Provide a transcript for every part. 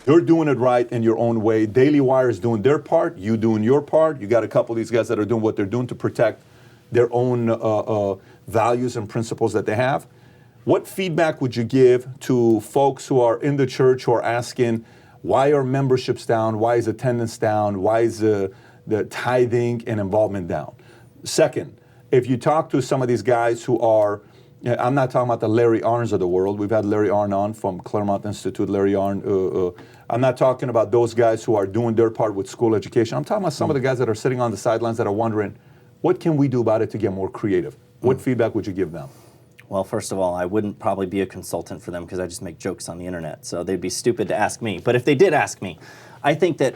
You're doing it right in your own way. Daily Wire is doing their part. You doing your part. You got a couple of these guys that are doing what they're doing to protect their own values and principles that they have. What feedback would you give to folks who are in the church who are asking, why are memberships down? Why is attendance down? Why is the tithing and involvement down? Second, if you talk to some of these guys who are, I'm not talking about the Larry Arns of the world. We've had Larry Arn on from Claremont Institute, Larry Arn. I'm not talking about those guys who are doing their part with school education. I'm talking about some of the guys that are sitting on the sidelines that are wondering, what can we do about it to get more creative? What feedback would you give them? Well, first of all, I wouldn't probably be a consultant for them because I just make jokes on the internet. So they'd be stupid to ask me. But if they did ask me, I think that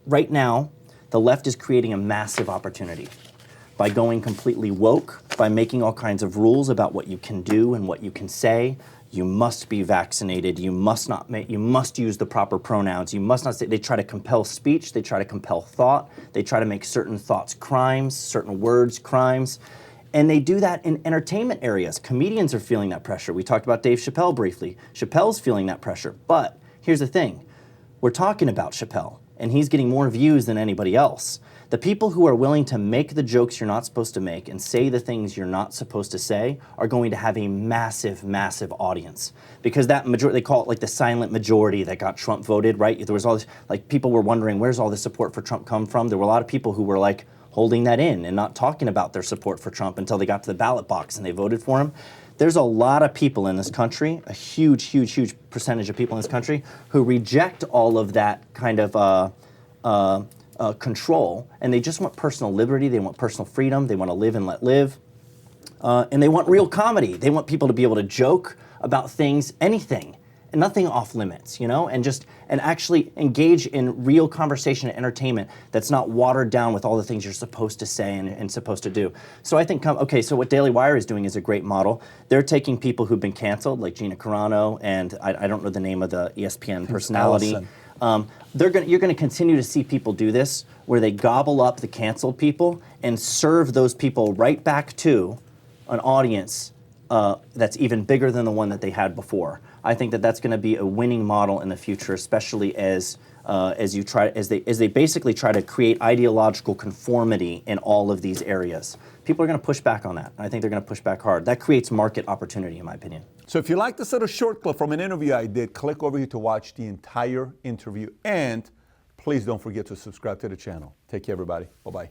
right now the left is creating a massive opportunity by going completely woke, by making all kinds of rules about what you can do and what you can say. You must be vaccinated. You must not you must use the proper pronouns. You must not say. They try to compel speech. They try to compel thought. They try to make certain thoughts crimes, certain words crimes. And they do that in entertainment areas. Comedians are feeling that pressure. We talked about Dave Chappelle briefly. Chappelle's feeling that pressure. But here's the thing. We're talking about Chappelle, and he's getting more views than anybody else. The people who are willing to make the jokes you're not supposed to make and say the things you're not supposed to say are going to have a massive, massive audience. Because that majority, they call it like the silent majority that got Trump voted, right? There was all this, like people were wondering, where's all the support for Trump come from? There were a lot of people who were like, holding that in and not talking about their support for Trump until they got to the ballot box and they voted for him. There's a lot of people in this country, a huge, huge, huge percentage of people in this country who reject all of that kind of control, and they just want personal liberty, they want personal freedom, they want to live and let live, and they want real comedy. They want people to be able to joke about things, anything, and nothing off limits, you know, and actually engage in real conversation and entertainment that's not watered down with all the things you're supposed to say and supposed to do. So I think, okay, so what Daily Wire is doing is a great model. They're taking people who've been canceled, like Gina Carano, and I don't know the name of the ESPN personality. You're going to continue to see people do this, where they gobble up the canceled people and serve those people right back to an audience that's even bigger than the one that they had before. I think that that's going to be a winning model in the future, especially as they basically try to create ideological conformity in all of these areas. People are going to push back on that. I think they're going to push back hard. That creates market opportunity, in my opinion. So if you like this little short clip from an interview I did, click over here to watch the entire interview. And please don't forget to subscribe to the channel. Take care, everybody. Bye-bye.